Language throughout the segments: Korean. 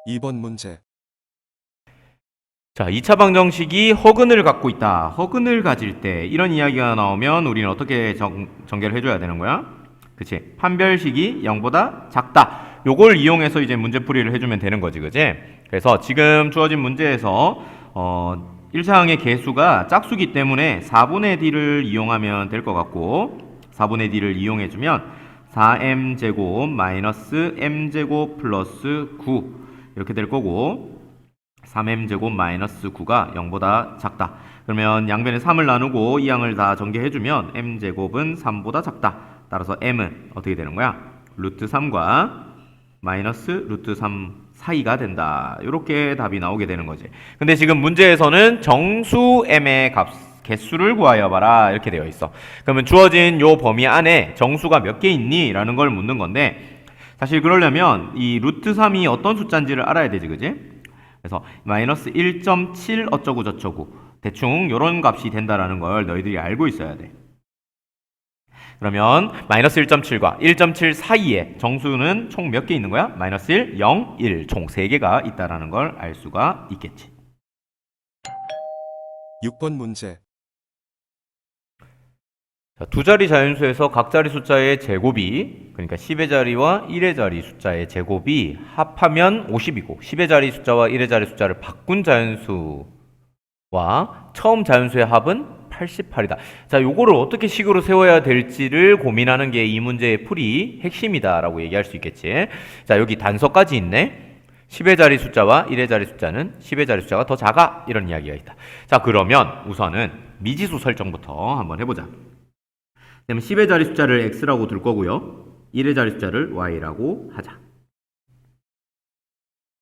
2번 문제. 자, 2차 방정식이 허근을 갖고 있다. 허근을 가질 때 이런 이야기가 나오면 우리는 어떻게 전개를 해줘야 되는 거야? 그치? 판별식이 0보다 작다. 요걸 이용해서 이제 문제풀이를 해주면 되는 거지, 그치? 그래서 지금 주어진 문제에서 1차항의 개수가 짝수기 때문에 4분의 d를 이용하면 될 것 같고 4분의 d를 이용해주면 4m제곱 마이너스 m제곱 플러스 9 이렇게 될 거고 3m제곱 마이너스 9가 0보다 작다. 그러면 양변에 3을 나누고 이 양을 다 전개해주면 m제곱은 3보다 작다. 따라서 m은 어떻게 되는 거야? 루트 3과 마이너스 루트 3 사이가 된다. 이렇게 답이 나오게 되는 거지. 근데 지금 문제에서는 정수 m의 개수를 구하여 봐라 이렇게 되어 있어. 그러면 주어진 요 범위 안에 정수가 몇 개 있니? 라는 걸 묻는 건데 사실 그러려면 이 루트 3이 어떤 숫자인지를 알아야 되지, 그지? 그래서 마이너스 1.7 어쩌고 저쩌고 대충 요런 값이 된다라는 걸 너희들이 알고 있어야 돼. 그러면 마이너스 1.7과 1.7 사이에 정수는 총 몇 개 있는 거야? 마이너스 1, 0, 1 총 3개가 있다라는 걸 알 수가 있겠지. 6번 문제. 자, 두 자리 자연수에서 각 자리 숫자의 제곱이 그러니까 10의 자리와 1의 자리 숫자의 제곱이 합하면 50이고 10의 자리 숫자와 1의 자리 숫자를 바꾼 자연수와 처음 자연수의 합은 88이다. 자, 요거를 어떻게 식으로 세워야 될지를 고민하는 게 이 문제의 풀이 핵심이다라고 얘기할 수 있겠지. 자, 여기 단서까지 있네. 10의 자리 숫자와 1의 자리 숫자는 10의 자리 숫자가 더 작아. 이런 이야기가 있다. 자, 그러면 우선은 미지수 설정부터 한번 해보자. 그러면 10의 자리 숫자를 x라고 둘 거고요. 1의 자리 숫자를 y라고 하자.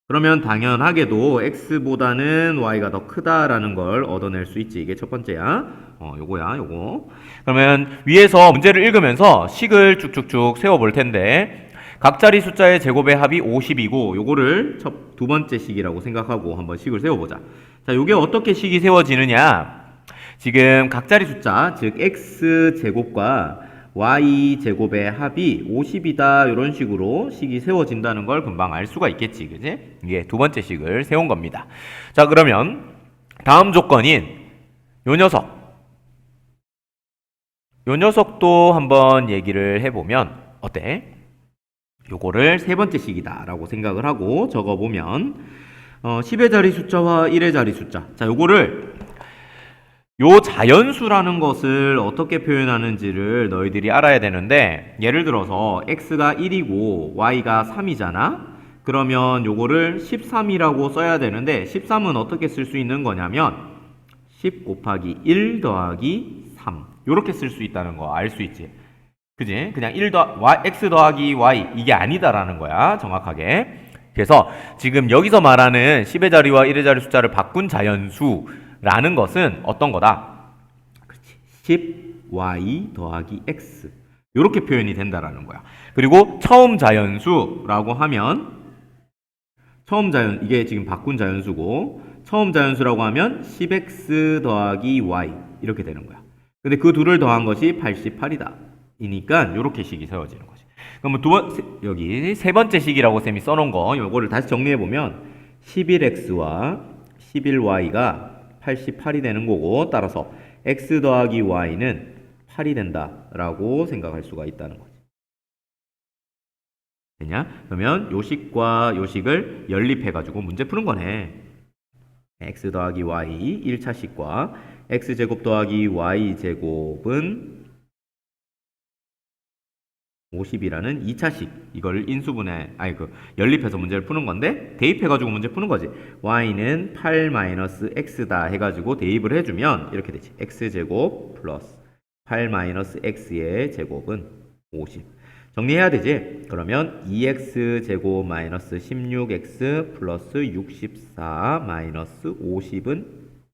그러면 당연하게도 x보다는 y가 더 크다라는 걸 얻어낼 수 있지. 이게 첫 번째야. 요거야, 요거. 그러면 위에서 문제를 읽으면서 식을 쭉쭉쭉 세워볼 텐데 각 자리 숫자의 제곱의 합이 50이고 요거를 두 번째 식이라고 생각하고 한번 식을 세워보자. 자, 요게 어떻게 식이 세워지느냐? 지금 각 자리 숫자, 즉 x제곱과 y제곱의 합이 50이다 이런 식으로 식이 세워진다는 걸 금방 알 수가 있겠지, 그지? 이게 두 번째 식을 세운 겁니다. 자, 그러면 다음 조건인 요 녀석도 한번 얘기를 해보면 어때? 요거를 세 번째 식이다 라고 생각을 하고 적어보면 10의 자리 숫자와 1의 자리 숫자, 자, 요거를 요 자연수라는 것을 어떻게 표현하는지를 너희들이 알아야 되는데 예를 들어서 x가 1이고 y가 3이잖아. 그러면 요거를 13이라고 써야 되는데 13은 어떻게 쓸 수 있는 거냐면 10 곱하기 1 더하기 3 요렇게 쓸 수 있다는 거 알 수 있지. 그지? 그냥 x 더하기 y 이게 아니다라는 거야, 정확하게. 그래서 지금 여기서 말하는 10의 자리와 1의 자리 숫자를 바꾼 자연수라는 것은 어떤 거다? 그렇지. 10y 더하기 x 이렇게 표현이 된다라는 거야. 그리고 처음 자연수라고 하면 이게 지금 바꾼 자연수고 처음 자연수라고 하면 10x 더하기 y 이렇게 되는 거야. 근데 그 둘을 더한 것이 88이다. 이니까 이렇게 식이 세워지는 거지. 그러면 여기 세 번째 식이라고 쌤이 써놓은 거 요거를 다시 정리해 보면 11x와 11y가 88이 되는 거고 따라서 x 더하기 y는 8이 된다라고 생각할 수가 있다는 거지. 되냐? 그러면 요식과 요식을 연립해가지고 문제 푸는 거네. x 더하기 y 1차 식과 x제곱 더하기 y제곱은 50이라는 2차식 이걸 연립해서 문제를 푸는 건데 대입해가지고 문제 푸는 거지. y는 8-x다 해가지고 대입을 해주면 이렇게 되지. x제곱 플러스 8-x의 제곱은 50. 정리해야 되지. 그러면 2x제곱 마이너스 16x 플러스 64 마이너스 50은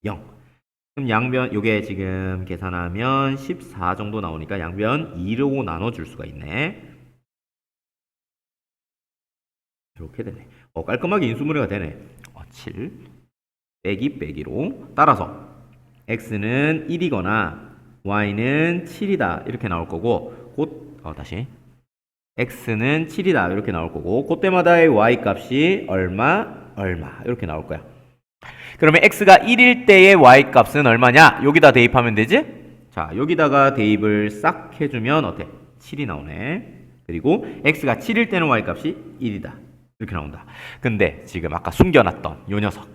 0. 그럼 양변 요게 지금 계산하면 14 정도 나오니까 양변 2로 나눠줄 수가 있네. 이렇게 되네. 깔끔하게 인수분해가 되네. 7 빼기로 따라서 x는 1이거나 y는 7이다 이렇게 나올 거고 다시 x는 7이다 이렇게 나올 거고 그때마다의 y 값이 얼마 이렇게 나올 거야. 그러면 x가 1일 때의 y 값은 얼마냐? 여기다 대입하면 되지? 자, 여기다가 대입을 싹 해주면 어때? 7이 나오네. 그리고 x가 7일 때는 y 값이 1이다 이렇게 나온다. 근데 지금 아까 숨겨놨던 요 녀석,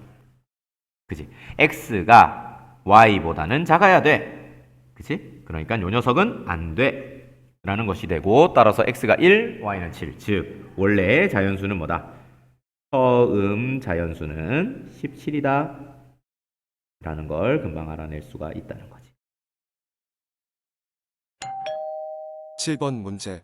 그치? x가 y보다는 작아야 돼, 그치? 그러니까 요 녀석은 안 돼 라는 것이 되고, 따라서 x가 1, y는 7. 즉 원래 자연수는 뭐다? 처음 자연수는 17이다 라는 걸 금방 알아낼 수가 있다는 거지. 7번 문제.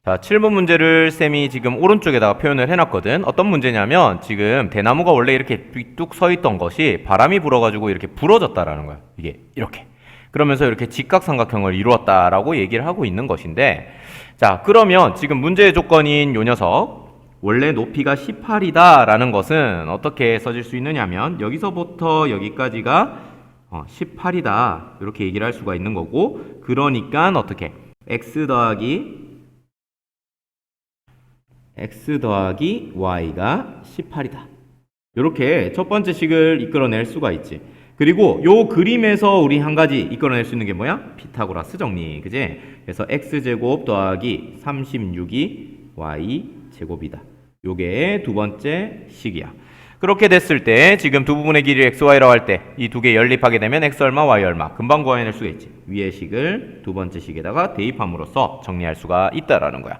자, 7번 문제를 쌤이 지금 오른쪽에다가 표현을 해놨거든. 어떤 문제냐면 지금 대나무가 원래 이렇게 뚝 서 있던 것이 바람이 불어가지고 이렇게 부러졌다라는 거야. 이게 이렇게. 그러면서 이렇게 직각삼각형을 이루었다라고 얘기를 하고 있는 것인데, 자, 그러면 지금 문제의 조건인 요 녀석, 원래 높이가 18이다 라는 것은 어떻게 써질 수 있느냐면 여기서부터 여기까지가 18이다 이렇게 얘기를 할 수가 있는 거고, 그러니까 어떻게 x 더하기 y가 18이다 이렇게 첫 번째 식을 이끌어낼 수가 있지. 그리고 요 그림에서 우리 한 가지 이끌어낼 수 있는 게 뭐야? 피타고라스 정리, 그지? 그래서 x제곱 더하기 36이 y제곱이다. 요게 두 번째 식이야. 그렇게 됐을 때 지금 두 부분의 길이 xy라고 할 때 이 두 개 연립하게 되면 x 얼마 y 얼마 금방 구해낼 수가 있지. 위의 식을 두 번째 식에다가 대입함으로써 정리할 수가 있다라는 거야.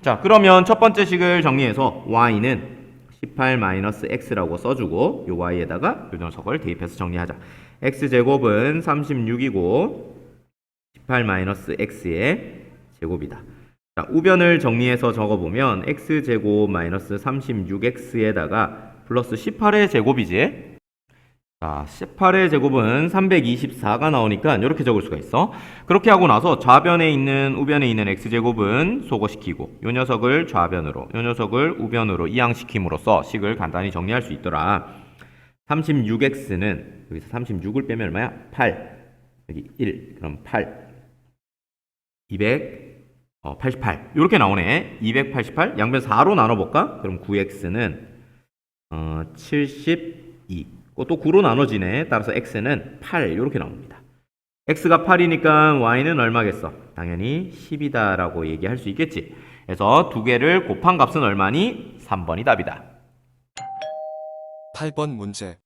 자, 그러면 첫 번째 식을 정리해서 y는 18-x라고 써주고 요 y에다가 요 녀석을 대입해서 정리하자. x제곱은 36이고 18-x의 제곱이다. 자, 우변을 정리해서 적어보면 x제곱 마이너스 36x에다가 플러스 18의 제곱이지. 자, 18의 제곱은 324가 나오니까 이렇게 적을 수가 있어. 그렇게 하고 나서 좌변에 있는 우변에 있는 x제곱은 소거시키고 요 녀석을 좌변으로 요 녀석을 우변으로 이항시킴으로써 식을 간단히 정리할 수 있더라. 36x는 여기서 36을 빼면 얼마야? 8. 여기 1. 그럼 8. 288 이렇게 나오네. 288 양변 4로 나눠볼까? 그럼 9x는 72. 또 9로 나눠지네. 따라서 x는 8 이렇게 나옵니다. x가 8이니까 y는 얼마겠어? 당연히 10이다 라고 얘기할 수 있겠지. 그래서 두 개를 곱한 값은 얼마니? 3번이 답이다. 8번 문제.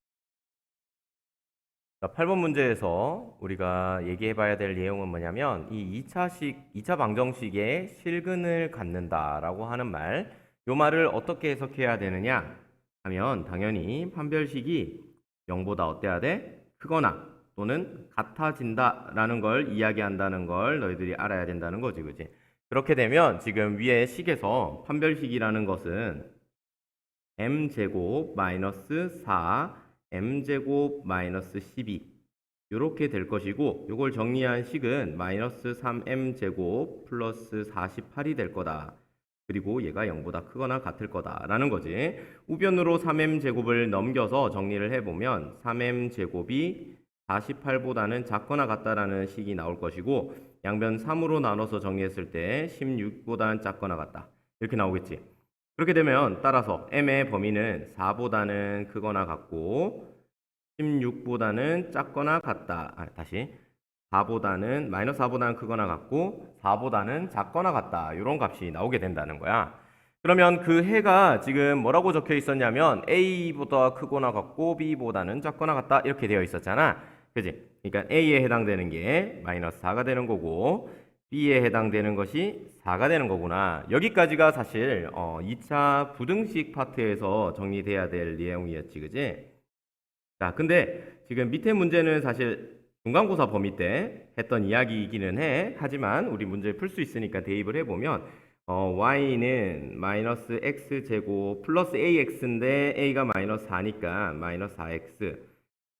자, 8번 문제에서 우리가 얘기해 봐야 될 내용은 뭐냐면 이 2차 방정식의 실근을 갖는다라고 하는 말, 요 말을 어떻게 해석해야 되느냐 하면 당연히 판별식이 0보다 어때야 돼? 크거나 또는 같아진다라는 걸 이야기한다는 걸 너희들이 알아야 된다는 거지, 그지? 그렇게 되면 지금 위에 식에서 판별식이라는 것은 m제곱 마이너스 4 m제곱 마이너스 12 이렇게 될 것이고, 요걸 정리한 식은 마이너스 3m제곱 플러스 48이 될 거다. 그리고 얘가 0보다 크거나 같을 거다라는 거지. 우변으로 3m제곱을 넘겨서 정리를 해보면 3m제곱이 48보다는 작거나 같다라는 식이 나올 것이고, 양변 3으로 나눠서 정리했을 때 16보다는 작거나 같다 이렇게 나오겠지. 그렇게 되면 따라서 m의 범위는 4보다는 크거나 같고 16보다는 작거나 같다. 다시 4보다는 마이너스 4보다는 크거나 같고 4보다는 작거나 같다. 이런 값이 나오게 된다는 거야. 그러면 그 해가 지금 뭐라고 적혀 있었냐면 A보다 크거나 같고 B보다는 작거나 같다 이렇게 되어 있었잖아. 그지? 그러니까 A에 해당되는 게 마이너스 4가 되는 거고 B에 해당되는 것이 4가 되는 거구나. 여기까지가 사실 2차 부등식 파트에서 정리돼야 될 내용이었지, 그지? 자, 근데 지금 밑에 문제는 사실 중간고사 범위 때 했던 이야기이기는 해. 하지만 우리 문제를 풀 수 있으니까 대입을 해보면 y는 마이너스 x제곱 플러스 ax인데 a가 마이너스 4니까 마이너스 4x,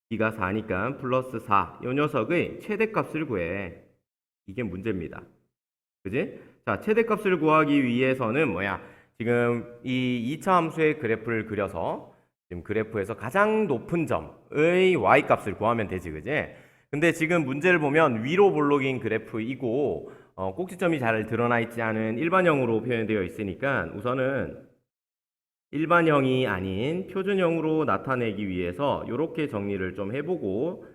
b가 4니까 플러스 4. 이 녀석의 최대값을 구해. 이게 문제입니다. 그지? 자, 최대값을 구하기 위해서는 뭐야? 지금 이 2차 함수의 그래프를 그려서 지금 그래프에서 가장 높은 점의 y값을 구하면 되지, 그지? 근데 지금 문제를 보면 위로 볼록인 그래프이고 꼭지점이 잘 드러나 있지 않은 일반형으로 표현되어 있으니까 우선은 일반형이 아닌 표준형으로 나타내기 위해서 이렇게 정리를 좀 해보고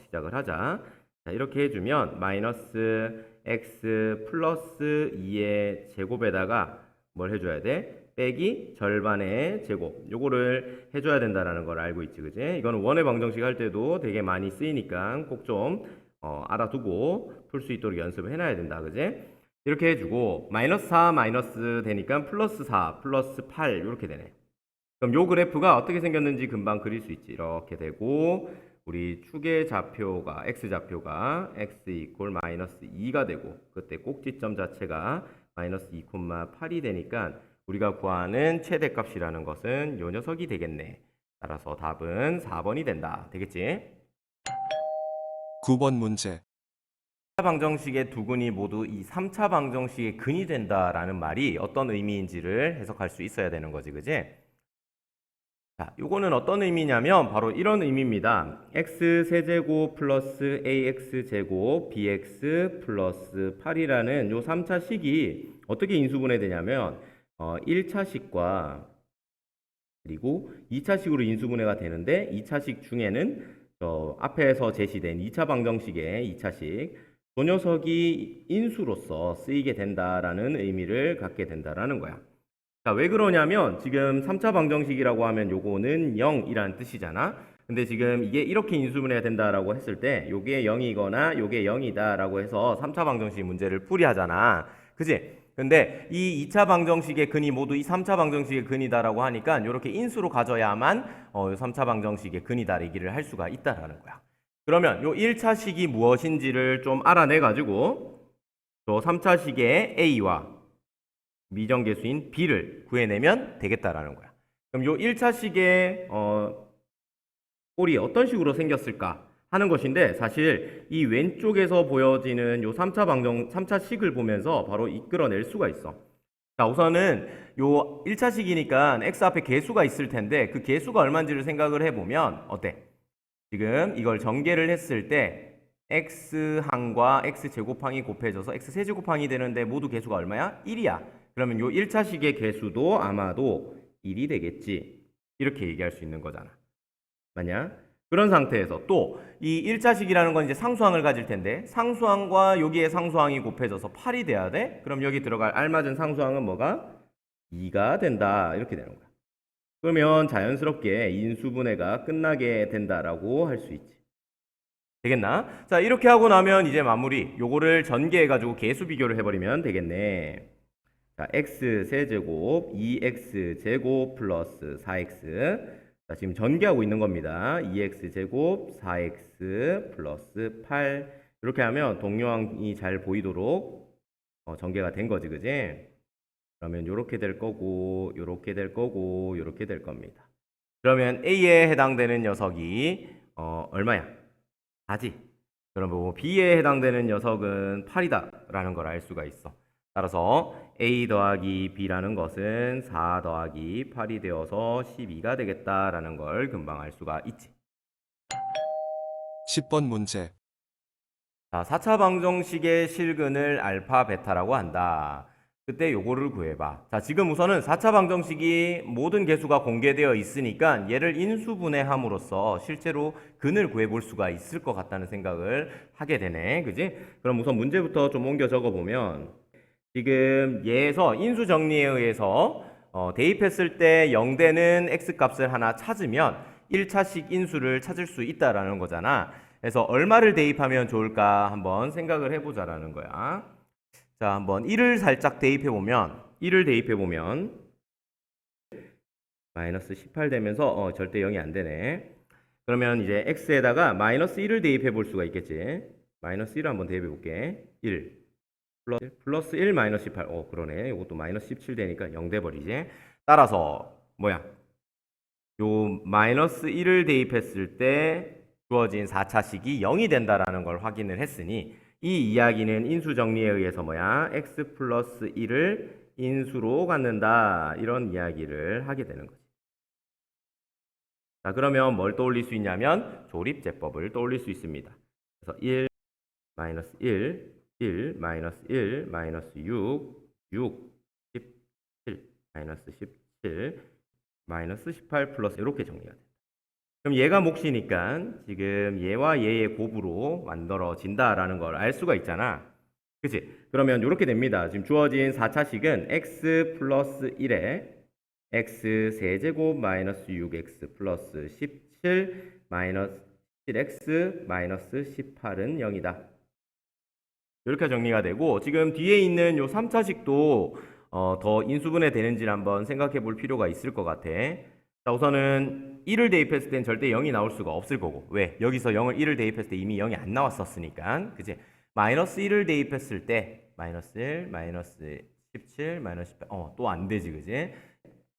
시작을 하자. 자, 이렇게 해주면 마이너스 x 플러스 2의 제곱에다가 뭘 해줘야 돼? 빼기 절반의 제곱. 요거를 해줘야 된다라는 걸 알고 있지, 그지? 이거는 원의 방정식 할 때도 되게 많이 쓰이니까 꼭 좀 알아두고 풀 수 있도록 연습을 해놔야 된다, 그지? 이렇게 해주고 마이너스 4 마이너스 되니까 플러스 4 플러스 8 이렇게 되네. 그럼 요 그래프가 어떻게 생겼는지 금방 그릴 수 있지. 이렇게 되고 우리 축의 좌표가 x좌표가 x 이퀄 마이너스 2가 되고 그때 꼭지점 자체가 마이너스 2,8이 되니까 우리가 구하는 최대값이라는 것은 요 녀석이 되겠네. 따라서 답은 4번이 된다. 되겠지? 9번 문제. 3차 방정식의 두 근이 모두 이 3차 방정식의 근이 된다라는 말이 어떤 의미인지를 해석할 수 있어야 되는 거지, 그지? 자, 요거는 어떤 의미냐면 바로 이런 의미입니다. x 세제곱 플러스 ax 제곱 bx 플러스 8이라는 요 3차 식이 어떻게 인수분해 되냐면 1차 식과 그리고 2차 식으로 인수분해가 되는데 2차 식 중에는 앞에서 제시된 2차 방정식의 2차 식 그 녀석이 인수로서 쓰이게 된다라는 의미를 갖게 된다라는 거야. 자, 왜 그러냐면 지금 3차 방정식이라고 하면 요거는 0이라는 뜻이잖아. 근데 지금 이게 이렇게 인수분해가 된다라고 했을 때 요게 0이거나 요게 0이다라고 해서 3차 방정식 문제를 풀이하잖아. 그지? 근데 이 2차 방정식의 근이 모두 이 3차 방정식의 근이다라고 하니까 이렇게 인수로 가져야만 3차 방정식의 근이다 얘기를 할 수가 있다라는 거야. 그러면 요 1차 식이 무엇인지를 좀 알아내 가지고 또 3차 식의 A와 미정계수인 B를 구해내면 되겠다라는 거야. 그럼 요 1차 식의 꼴이 어떤 식으로 생겼을까 하는 것인데 사실 이 왼쪽에서 보여지는 요 3차 식을 보면서 바로 이끌어낼 수가 있어. 자, 우선은 요 1차 식이니까 x 앞에 계수가 있을 텐데 그 계수가 얼마인지를 생각을 해보면 어때? 지금 이걸 전개를 했을 때 x항과 x제곱항이 곱해져서 x세제곱항이 되는데 모두 계수가 얼마야? 1이야. 그러면 요 1차 식의 계수도 아마도 1이 되겠지. 이렇게 얘기할 수 있는 거잖아. 맞냐? 그런 상태에서 또 이 1차 식이라는 건 이제 상수항을 가질 텐데 상수항과 여기에 상수항이 곱해져서 8이 돼야 돼? 그럼 여기 들어갈 알맞은 상수항은 뭐가? 2가 된다. 이렇게 되는 거야. 그러면 자연스럽게 인수분해가 끝나게 된다라고 할 수 있지. 되겠나? 자, 이렇게 하고 나면 이제 마무리. 요거를 전개해가지고 계수 비교를 해버리면 되겠네. 자, x 세제곱 2x 제곱 플러스 4x. 자, 지금 전개하고 있는 겁니다. 2x 제곱 4x 플러스 8. 이렇게 하면 동료항이 잘 보이도록 전개가 된 거지, 그지? 그러면 요렇게 될 거고, 요렇게 될 거고, 요렇게 될 겁니다. 그러면 A에 해당되는 녀석이 얼마야? 4지. 그러면 뭐 B에 해당되는 녀석은 8이다 라는 걸 알 수가 있어. 따라서 A 더하기 B라는 것은 4 더하기 8이 되어서 12가 되겠다라는 걸 금방 알 수가 있지. 10번 문제. 자, 4차 방정식의 실근을 알파, 베타라고 한다. 그때 요거를 구해봐. 자, 지금 우선은 4차 방정식이 모든 개수가 공개되어 있으니까 얘를 인수분해함으로써 실제로 근을 구해볼 수가 있을 것 같다는 생각을 하게 되네. 그지? 그럼 우선 문제부터 좀 옮겨 적어보면 지금 얘에서 인수 정리에 의해서 대입했을 때 0되는 x값을 하나 찾으면 1차식 인수를 찾을 수 있다라는 거잖아. 그래서 얼마를 대입하면 좋을까 한번 생각을 해보자라는 거야. 자, 한번 1을 살짝 대입해보면 1을 대입해보면 마이너스 18 되면서 절대 0이 안 되네. 그러면 이제 x에다가 마이너스 1을 대입해 볼 수가 있겠지. 마이너스 1을 한번 대입해 볼게. 1 플러스 1 마이너스 18. 그러네. 이것도 마이너스 17 되니까 0 돼버리지. 따라서 뭐야? 요 마이너스 1을 대입했을 때 주어진 4차식이 0이 된다라는 걸 확인을 했으니 이 이야기는 인수 정리에 의해서 뭐야? x 플러스 1을 인수로 갖는다. 이런 이야기를 하게 되는 거지. 자, 그러면 뭘 떠올릴 수 있냐면 조립제법을 떠올릴 수 있습니다. 그래서 1 마이너스 1 1, 마이너스 1, 마이너스 6, 6, 17, 마이너스 17, 마이너스 18 플러스 이렇게 정리가 됩니다. 그럼 얘가 몫이니까 지금 얘와 얘의 곱으로 만들어진다라는 걸 알 수가 있잖아. 그치? 그러면 이렇게 됩니다. 지금 주어진 4차식은 x 플러스 1에 x 세제곱 마이너스 6x 플러스 17 마이너스 7x 마이너스 18은 0이다. 이렇게 정리가 되고 지금 뒤에 있는 요 3차식도 더 인수분해 되는지를 한번 생각해 볼 필요가 있을 것 같아. 자, 우선은 1을 대입했을 땐 절대 0이 나올 수가 없을 거고. 왜? 여기서 1을 대입했을 때 이미 0이 안 나왔었으니까. 그치? 마이너스 1을 대입했을 때 마이너스 1, 마이너스 17, 마이너스 18. 또 안 되지, 그지?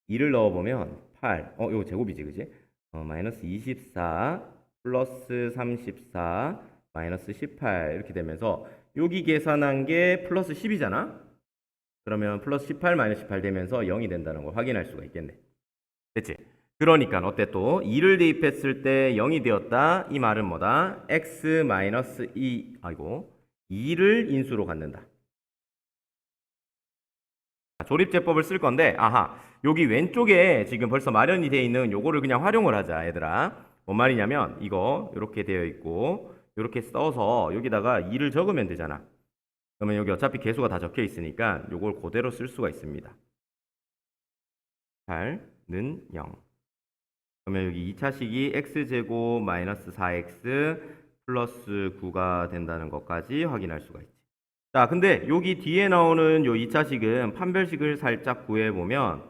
2를 넣어보면 8. 이거 제곱이지, 그지? 마이너스 24 플러스 34 마이너스 18 이렇게 되면서 여기 계산한 게 플러스 10이잖아? 그러면 플러스 18 마이너스 18 되면서 0이 된다는 걸 확인할 수가 있겠네. 됐지? 그러니까 어때 또 2를 대입했을 때 0이 되었다. 이 말은 뭐다? x 마이너스 2를 인수로 갖는다. 조립제법을 쓸 건데 여기 왼쪽에 지금 벌써 마련이 되어 있는 요거를 그냥 활용을 하자, 얘들아. 뭔 말이냐면 이거 이렇게 되어 있고 이렇게 써서 여기다가 2를 적으면 되잖아. 그러면 여기 어차피 개수가 다 적혀 있으니까 요걸 그대로 쓸 수가 있습니다. 8는 0. 그러면 여기 2차식이 x제곱 마이너스 4x 플러스 9가 된다는 것까지 확인할 수가 있지. 자, 근데 여기 뒤에 나오는 요 2차식은 판별식을 살짝 구해보면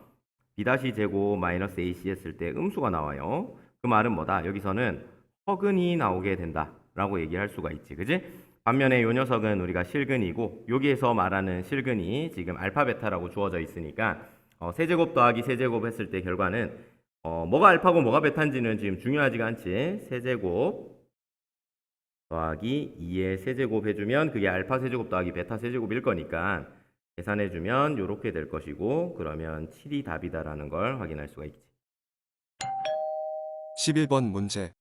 b-제곱 마이너스 ac 했을 때 음수가 나와요. 그 말은 뭐다? 여기서는 허근이 나오게 된다 라고 얘기할 수가 있지, 그지? 반면에 요 녀석은 우리가 실근이고 여기에서 말하는 실근이 지금 알파 베타라고 주어져 있으니까 세제곱 더하기 세제곱 했을 때 결과는 뭐가 알파고 뭐가 베타인지는 지금 중요하지가 않지. 세제곱 더하기 2의 세제곱 해주면 그게 알파 세제곱 더하기 베타 세제곱일 거니까 계산해주면 이렇게 될 것이고 그러면 7이 답이다라는 걸 확인할 수가 있지. 11번 문제.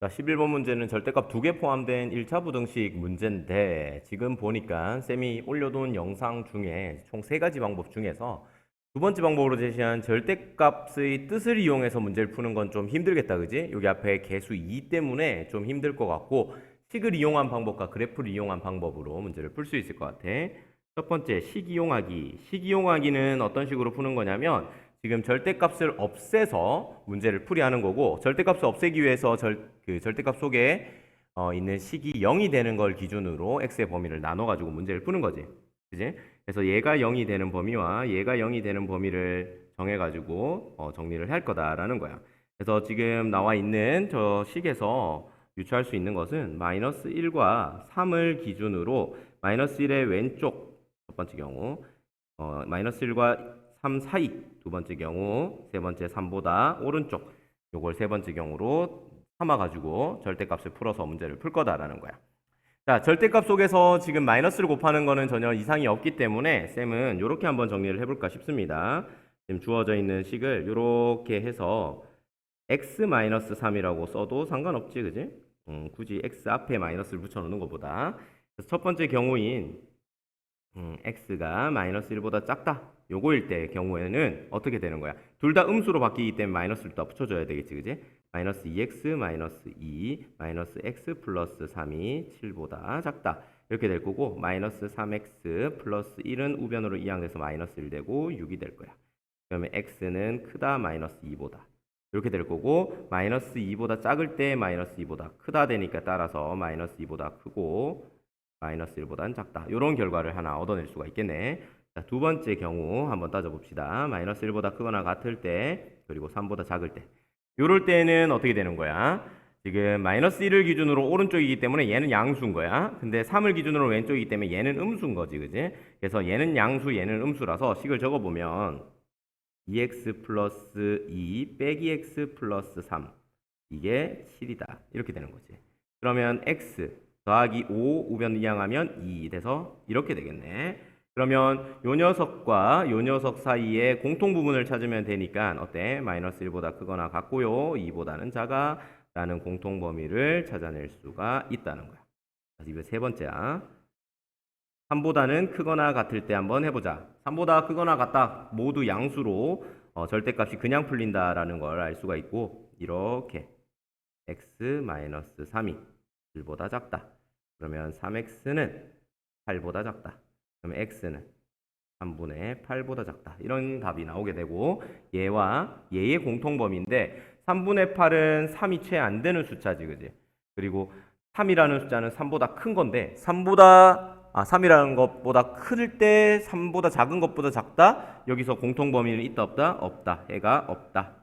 자, 11번 문제는 절대값 2개 포함된 1차 부등식 문제인데 지금 보니까 쌤이 올려둔 영상 중에 총 3가지 방법 중에서 두 번째 방법으로 제시한 절대값의 뜻을 이용해서 문제를 푸는 건 좀 힘들겠다, 그지? 여기 앞에 개수 2 때문에 좀 힘들 것 같고 식을 이용한 방법과 그래프를 이용한 방법으로 문제를 풀 수 있을 것 같아. 첫 번째, 식 이용하기. 식 이용하기는 어떤 식으로 푸는 거냐면 지금 절대값을 없애서 문제를 풀이하는 거고 절대값을 없애기 위해서 절대값 속에 있는 식이 0이 되는 걸 기준으로 x의 범위를 나눠가지고 문제를 푸는 거지. 그지? 그래서 얘가 0이 되는 범위와 얘가 0이 되는 범위를 정해가지고 정리를 할 거다라는 거야. 그래서 지금 나와 있는 저 식에서 유추할 수 있는 것은 마이너스 1과 3을 기준으로 마이너스 1의 왼쪽 첫 번째 경우 마이너스 1과 3 사이 두 번째 경우 세 번째 3보다 오른쪽 요걸 세 번째 경우로 삼아가지고 절대값을 풀어서 문제를 풀 거다라는 거야. 자, 절대값 속에서 지금 마이너스를 곱하는 거는 전혀 이상이 없기 때문에 쌤은 이렇게 한번 정리를 해볼까 싶습니다. 지금 주어져 있는 식을 이렇게 해서 x-3이라고 써도 상관없지, 그지? 굳이 x 앞에 마이너스를 붙여놓는 것보다. 그래서 첫 번째 경우인 x가 마이너스 1보다 작다. 요거일 때 경우에는 어떻게 되는 거야? 둘 다 음수로 바뀌기 때문에 마이너스를 또 붙여줘야 되겠지, 그지? 마이너스 2x 마이너스 2 마이너스 x 플러스 3이 7보다 작다. 이렇게 될 거고 마이너스 3x 플러스 1은 우변으로 이항돼서 마이너스 1 되고 6이 될 거야. 그러면 x는 크다 마이너스 2보다. 이렇게 될 거고 마이너스 2보다 작을 때 마이너스 2보다 크다 되니까 따라서 마이너스 2보다 크고 마이너스 1보다는 작다. 이런 결과를 하나 얻어낼 수가 있겠네. 자, 두 번째 경우 한번 따져봅시다. 마이너스 1보다 크거나 같을 때 그리고 3보다 작을 때 요럴 때는 어떻게 되는 거야? 지금 마이너스 1을 기준으로 오른쪽이기 때문에 얘는 양수인 거야. 근데 3을 기준으로 왼쪽이기 때문에 얘는 음수인 거지, 그지? 그래서 얘는 양수, 얘는 음수라서 식을 적어보면 2x 플러스 2 빼기 x 플러스 3 이게 7이다. 이렇게 되는 거지. 그러면 x 더하기 5 우변 이항하면 2 돼서 이렇게 되겠네. 그러면 요 녀석과 요 녀석 사이에 공통 부분을 찾으면 되니까 어때? 마이너스 1보다 크거나 같고요. 2보다는 작아 라는 공통 범위를 찾아낼 수가 있다는 거야. 이거 세 번째야. 3보다는 크거나 같을 때 한번 해보자. 3보다 크거나 같다. 모두 양수로 절대값이 그냥 풀린다라는 걸 알 수가 있고 이렇게 x-3이 1보다 작다. 그러면 3x는 8보다 작다. 그러면 x는 3분의 8보다 작다. 이런 답이 나오게 되고 얘와 얘의 공통범위인데 3분의 8은 3이 채 안 되는 숫자지, 그지? 그리고 3이라는 숫자는 3보다 큰 건데 3이라는 것보다 클 때 3보다 작은 것보다 작다? 여기서 공통범위는 있다 없다? 없다. 얘가 없다.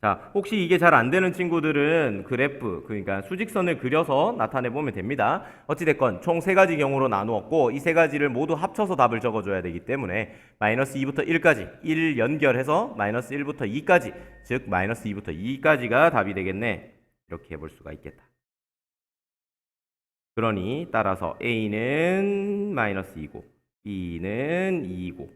자, 혹시 이게 잘 안 되는 친구들은 그래프, 그러니까 수직선을 그려서 나타내 보면 됩니다. 어찌됐건 총 세 가지 경우로 나누었고 이 세 가지를 모두 합쳐서 답을 적어줘야 되기 때문에 마이너스 2부터 1까지 1 연결해서 마이너스 1부터 2까지 즉 마이너스 2부터 2까지가 답이 되겠네. 이렇게 해볼 수가 있겠다. 그러니 따라서 A는 마이너스 2고 B는 2이고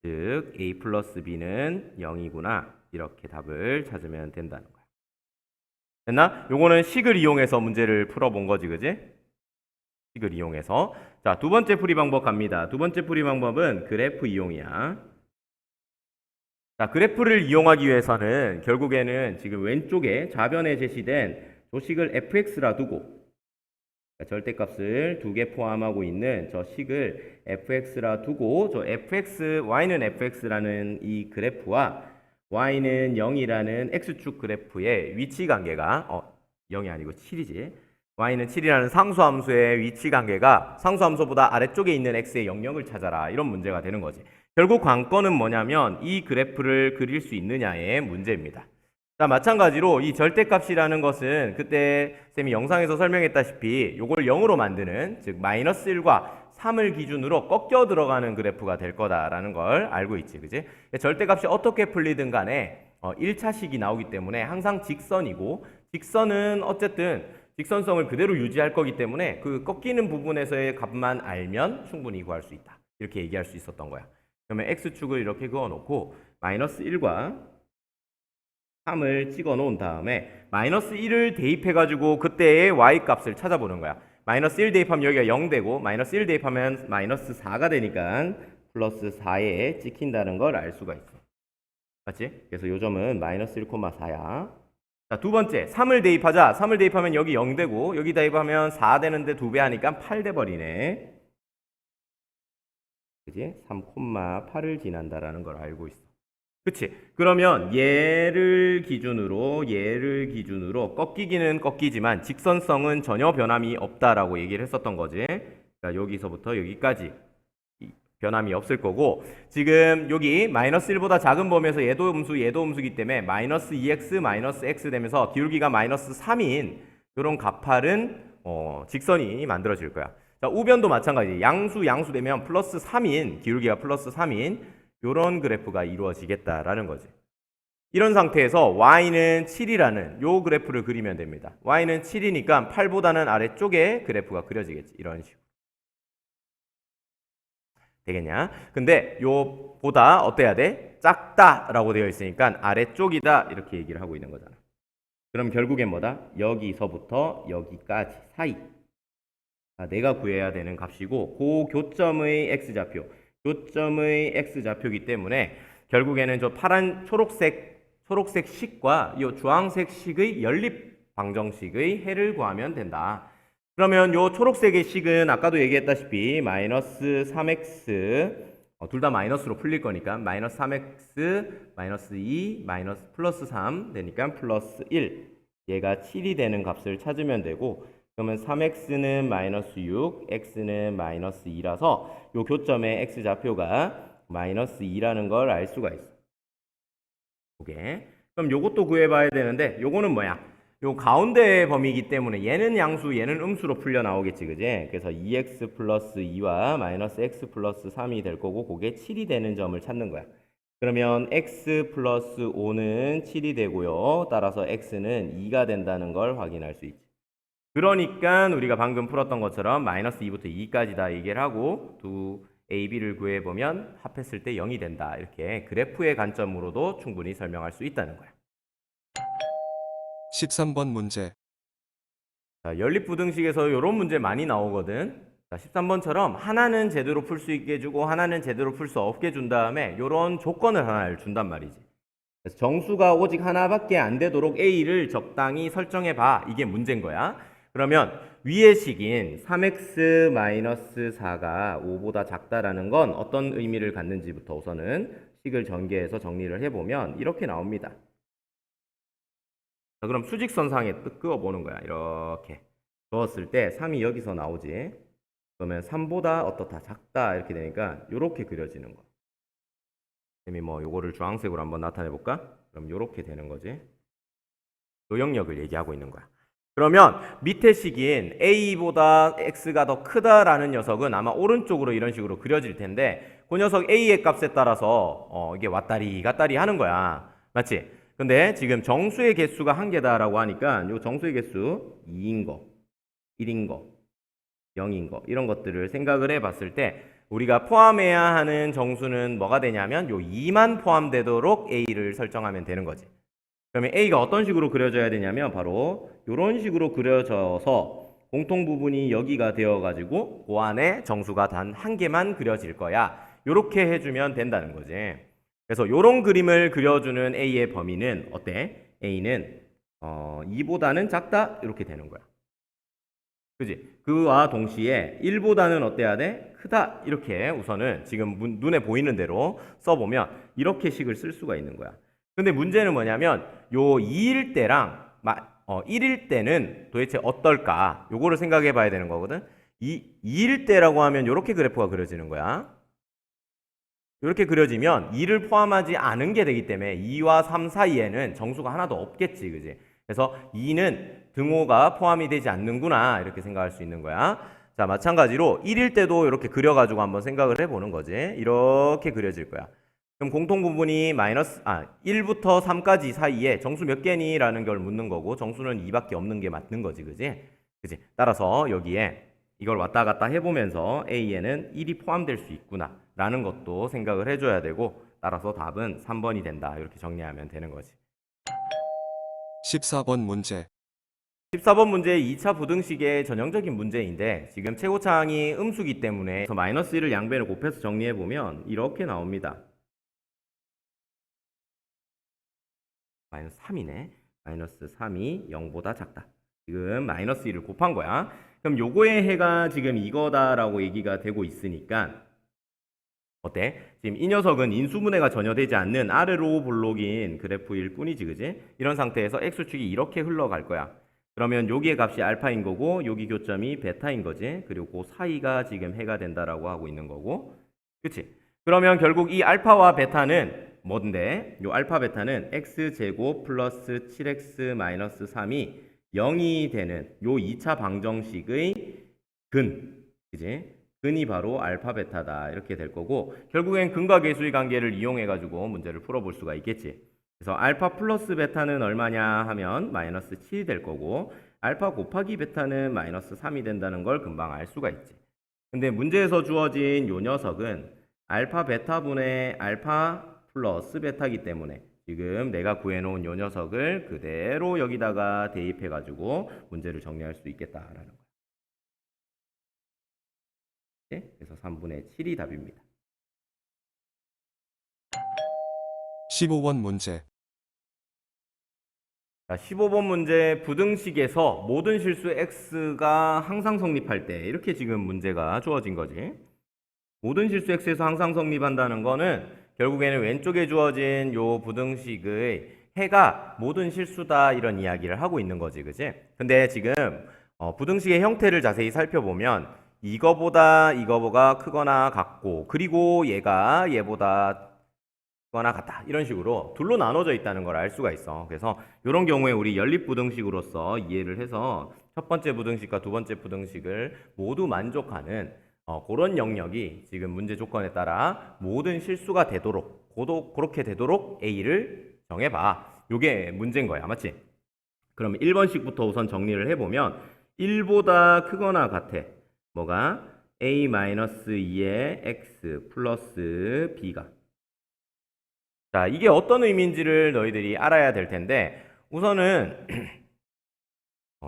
즉 A 플러스 B는 0이구나. 이렇게 답을 찾으면 된다는 거야. 됐나? 요거는 식을 이용해서 문제를 풀어본 거지, 그지? 식을 이용해서. 자, 두 번째 풀이 방법 갑니다. 두 번째 풀이 방법은 그래프 이용이야. 자, 그래프를 이용하기 위해서는 결국에는 지금 왼쪽에 좌변에 제시된 조식을 fx라 두고 절대값을 두 개 포함하고 있는 저 식을 fx라 두고 저 fx, y는 fx라는 이 그래프와 y는 0이라는 x축 그래프의 위치 관계가 0이 아니고 7이지. y는 7이라는 상수함수의 위치 관계가 상수함수보다 아래쪽에 있는 x의 영역을 찾아라. 이런 문제가 되는 거지. 결국 관건은 뭐냐면 이 그래프를 그릴 수 있느냐의 문제입니다. 자, 마찬가지로 이 절대값이라는 것은 그때 쌤이 영상에서 설명했다시피 이걸 0으로 만드는 즉 마이너스 1과 3을 기준으로 꺾여 들어가는 그래프가 될 거다라는 걸 알고 있지, 그지? 절대값이 어떻게 풀리든 간에 1차식이 나오기 때문에 항상 직선이고 직선은 어쨌든 직선성을 그대로 유지할 거기 때문에 그 꺾이는 부분에서의 값만 알면 충분히 구할 수 있다. 이렇게 얘기할 수 있었던 거야. 그러면 x축을 이렇게 그어놓고 마이너스 1과 3을 찍어 놓은 다음에 마이너스 1을 대입해가지고 그때의 y값을 찾아보는 거야. 마이너스 1 대입하면 여기가 0 되고 마이너스 1 대입하면 마이너스 4가 되니까 플러스 4에 찍힌다는 걸 알 수가 있어. 맞지? 그래서 요 점은 마이너스 1,4야. 자, 두 번째 3을 대입하자. 3을 대입하면 여기 0 되고 여기 대입하면 4 되는데 2배 하니까 8 돼버리네. 그지? 3,8을 지난다라는 걸 알고 있어. 그치? 그러면 얘를 기준으로 꺾이기는 꺾이지만 직선성은 전혀 변함이 없다라고 얘기를 했었던 거지. 그러니까 여기서부터 여기까지 변함이 없을 거고 지금 여기 마이너스 1보다 작은 범위에서 얘도 음수이기 때문에 마이너스 2x 마이너스 x 되면서 기울기가 마이너스 3인 이런 가파른 직선이 만들어질 거야. 자, 우변도 마찬가지. 양수 되면 플러스 3인 기울기가 플러스 3인 이런 그래프가 이루어지겠다라는 거지. 이런 상태에서 y는 7이라는 요 그래프를 그리면 됩니다. y는 7이니까 8보다는 아래쪽에 그래프가 그려지겠지. 이런 식으로. 되겠냐? 근데 요 보다 어때야 돼? 작다라고 되어 있으니까 아래쪽이다 이렇게 얘기를 하고 있는 거잖아. 그럼 결국엔 뭐다? 여기서부터 여기까지 사이. 내가 구해야 되는 값이고 그 교점의 x좌표이기 때문에 결국에는 저 파란 초록색 식과 이 주황색 식의 연립 방정식의 해를 구하면 된다. 그러면 요 초록색의 식은 아까도 얘기했다시피 마이너스 3x 둘 다 마이너스로 풀릴 거니까 마이너스 3x 마이너스 2 마이너스 플러스 3 되니까 플러스 1 얘가 7이 되는 값을 찾으면 되고 그러면 3x는 마이너스 6 x는 마이너스 2라서 요 교점의 x좌표가 마이너스 2라는 걸 알 수가 있어. 오케이. 그럼 요것도 구해봐야 되는데 요거는 뭐야? 요 가운데 범위이기 때문에 얘는 양수 얘는 음수로 풀려 나오겠지, 그지? 그래서 2x 플러스 2와 마이너스 x 플러스 3이 될 거고 그게 7이 되는 점을 찾는 거야. 그러면 x 플러스 5는 7이 되고요. 따라서 x는 2가 된다는 걸 확인할 수 있지. 그러니까 우리가 방금 풀었던 것처럼 마이너스 2부터 2까지다 얘기를 하고 두 a, b를 구해보면 합했을 때 0이 된다. 이렇게 그래프의 관점으로도 충분히 설명할 수 있다는 거야. 13번 문제. 자, 연립부등식에서 이런 문제 많이 나오거든. 자, 13번처럼 하나는 제대로 풀 수 있게 해주고 하나는 제대로 풀 수 없게 준 다음에 이런 조건을 하나를 준단 말이지. 그래서 정수가 오직 하나밖에 안 되도록 A를 적당히 설정해 봐. 이게 문제인 거야. 그러면 위의 식인 3x-4가 5보다 작다라는 건 어떤 의미를 갖는지부터 우선은 식을 전개해서 정리를 해보면 이렇게 나옵니다. 자, 그럼 수직선상에 그어보는 거야. 이렇게 그었을 때 3이 여기서 나오지. 그러면 3보다 어떻다 작다 이렇게 되니까 이렇게 그려지는 거야. 쌤이 뭐 요거를 주황색으로 한번 나타내 볼까? 그럼 이렇게 되는 거지. 요 영역을 얘기하고 있는 거야. 그러면 밑에 식인 A보다 X가 더 크다라는 녀석은 아마 오른쪽으로 이런 식으로 그려질 텐데 그 녀석 A의 값에 따라서 이게 왔다리 갔다리 하는 거야. 맞지? 근데 지금 정수의 개수가 한 개다라고 하니까 요 정수의 개수 2인 거, 1인 거, 0인 거 이런 것들을 생각을 해봤을 때 우리가 포함해야 하는 정수는 뭐가 되냐면 요 2만 포함되도록 A를 설정하면 되는 거지. 그러면 A가 어떤 식으로 그려져야 되냐면 바로 이런 식으로 그려져서 공통 부분이 여기가 되어가지고 그 안에 정수가 단 한 개만 그려질 거야. 이렇게 해주면 된다는 거지. 그래서 이런 그림을 그려주는 A의 범위는 어때? A는 2보다는 작다? 이렇게 되는 거야. 그지? 그와 동시에 1보다는 어때야 돼? 크다. 이렇게 우선은 지금 눈에 보이는 대로 써보면 이렇게 식을 쓸 수가 있는 거야. 근데 문제는 뭐냐면 요 2일 때랑 1일 때는 도대체 어떨까? 요거를 생각해 봐야 되는 거거든. 2일 때라고 하면 이렇게 그래프가 그려지는 거야. 이렇게 그려지면 2를 포함하지 않은 게 되기 때문에 2와 3 사이에는 정수가 하나도 없겠지. 그지? 그래서 2는 등호가 포함이 되지 않는구나. 이렇게 생각할 수 있는 거야. 자, 마찬가지로 1일 때도 이렇게 그려가지고 한번 생각을 해보는 거지. 이렇게 그려질 거야. 그럼 공통 부분이 1부터 3까지 사이에 정수 몇 개니? 라는 걸 묻는 거고 정수는 2밖에 없는 게 맞는 거지. 그지? 그지? 따라서 여기에 이걸 왔다 갔다 해보면서 A에는 1이 포함될 수 있구나 라는 것도 생각을 해줘야 되고 따라서 답은 3번이 된다. 이렇게 정리하면 되는 거지. 14번 문제. 14번 문제 2차 부등식의 전형적인 문제인데 지금 최고차항이 음수기 때문에 마이너스 1을 양변을 곱해서 정리해보면 이렇게 나옵니다. 마이너스 3이네. 마이너스 3이 0보다 작다. 지금 마이너스 1을 곱한 거야. 그럼 요거의 해가 지금 이거다라고 얘기가 되고 있으니까 어때? 지금 이 녀석은 인수분해가 전혀 되지 않는 아래로 볼록인 그래프일 뿐이지, 그지? 이런 상태에서 x축이 이렇게 흘러갈 거야. 그러면 여기의 값이 알파인 거고 여기 교점이 베타인 거지. 그리고 그 사이가 지금 해가 된다라고 하고 있는 거고. 그치? 그러면 결국 이 알파와 베타는 뭔데? 요 알파 베타는 x제곱 플러스 7x 마이너스 3이 0이 되는 요 2차 방정식의 근. 그지? 근이 바로 알파 베타다. 이렇게 될 거고 결국엔 근과 계수의 관계를 이용해 가지고 문제를 풀어볼 수가 있겠지. 그래서 알파 플러스 베타는 얼마냐 하면 마이너스 7이 될 거고 알파 곱하기 베타는 마이너스 3이 된다는 걸 금방 알 수가 있지. 근데 문제에서 주어진 요 녀석은 알파 베타분의 알파 플러스 베타이기 때문에 지금 내가 구해놓은 요 녀석을 그대로 여기다가 대입해가지고 문제를 정리할 수 있겠다라는 거야. 네? 그래서 3분의 7이 답입니다. 15번 문제. 자, 15번 문제 부등식에서 모든 실수 x가 항상 성립할 때 이렇게 지금 문제가 주어진 거지. 모든 실수 x에서 항상 성립한다는 거는 결국에는 왼쪽에 주어진 요 부등식의 해가 모든 실수다 이런 이야기를 하고 있는 거지. 그지? 근데 지금 부등식의 형태를 자세히 살펴보면 이거보다 크거나 같고 그리고 얘가 얘보다 거나 같다 이런 식으로 둘로 나눠져 있다는 걸 알 수가 있어. 그래서 이런 경우에 우리 연립부등식으로서 이해를 해서 첫 번째 부등식과 두 번째 부등식을 모두 만족하는 그런 영역이 지금 문제 조건에 따라 모든 실수가 되도록 그렇게 되도록 A를 정해봐. 이게 문제인 거야. 맞지? 그럼 1번식부터 우선 정리를 해보면 1보다 크거나 같아. 뭐가? A-2의 X 플러스 B가 자, 이게 어떤 의미인지를 너희들이 알아야 될 텐데 우선은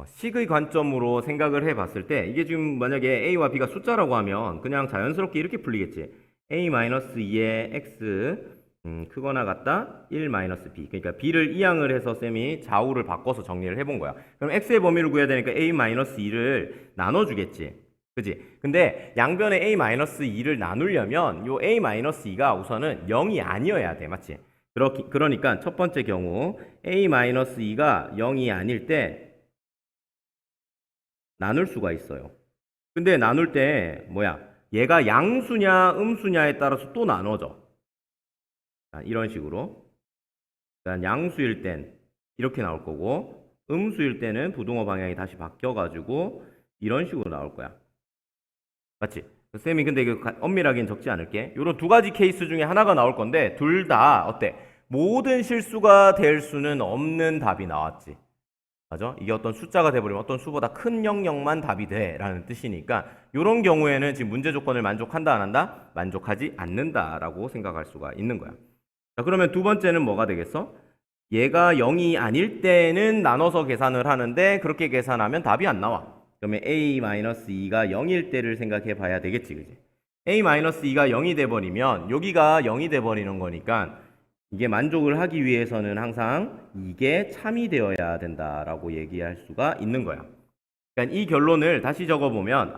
식의 관점으로 생각을 해봤을 때 이게 지금 만약에 a와 b가 숫자라고 하면 그냥 자연스럽게 이렇게 풀리겠지. a-2의 x 크거나 같다 1-b. 그러니까 b를 이항을 해서 쌤이 좌우를 바꿔서 정리를 해본 거야. 그럼 x의 범위를 구해야 되니까 a-2를 나눠주겠지. 그지? 근데 양변에 a-2를 나누려면 요 a-2가 우선은 0이 아니어야 돼. 맞지? 그러니까 첫 번째 경우 a-2가 0이 아닐 때 나눌 수가 있어요. 근데 나눌 때 뭐야? 얘가 양수냐 음수냐에 따라서 또 나눠져. 이런 식으로. 그러니까 양수일 땐 이렇게 나올 거고 음수일 때는 부등호 방향이 다시 바뀌어가지고 이런 식으로 나올 거야. 맞지? 쌤이 근데 이거 엄밀하게는 적지 않을게. 이런 두 가지 케이스 중에 하나가 나올 건데 둘 다 어때? 모든 실수가 될 수는 없는 답이 나왔지. 맞아? 이게 어떤 숫자가 돼버리면 어떤 수보다 큰 영역만 답이 돼 라는 뜻이니까 이런 경우에는 지금 문제 조건을 만족한다 안 한다? 만족하지 않는다 라고 생각할 수가 있는 거야. 자, 그러면 두 번째는 뭐가 되겠어? 얘가 0이 아닐 때는 나눠서 계산을 하는데 그렇게 계산하면 답이 안 나와. 그러면 a-2가 0일 때를 생각해 봐야 되겠지. 그지? a-2가 0이 돼버리면 여기가 0이 돼버리는 거니까 이게 만족을 하기 위해서는 항상 이게 참이 되어야 된다라고 얘기할 수가 있는 거야. 그러니까 이 결론을 다시 적어보면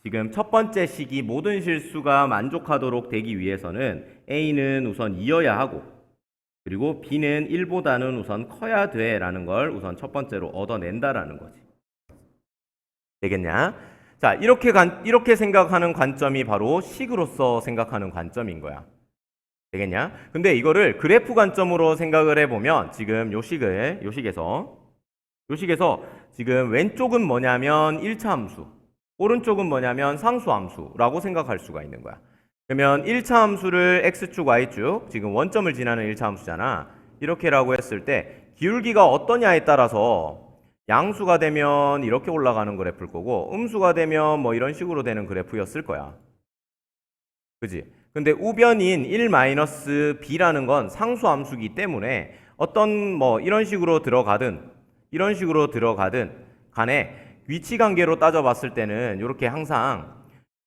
지금 첫 번째 식이 모든 실수가 만족하도록 되기 위해서는 A는 우선 2여야 하고 그리고 B는 1보다는 우선 커야 돼 라는 걸 우선 첫 번째로 얻어낸다라는 거지. 되겠냐? 자, 이렇게 생각하는 관점이 바로 식으로서 생각하는 관점인 거야. 되겠냐? 근데 이거를 그래프 관점으로 생각을 해보면 지금 요 식에서 지금 왼쪽은 뭐냐면 1차 함수, 오른쪽은 뭐냐면 상수 함수라고 생각할 수가 있는 거야. 그러면 1차 함수를 x축, y축, 지금 원점을 지나는 1차 함수잖아. 이렇게라고 했을 때 기울기가 어떠냐에 따라서 양수가 되면 이렇게 올라가는 그래프일 거고 음수가 되면 뭐 이런 식으로 되는 그래프였을 거야. 그지? 근데 우변인 1-b라는 건 상수 함수기 때문에 어떤 뭐 이런 식으로 들어가든 간에 위치 관계로 따져봤을 때는 이렇게 항상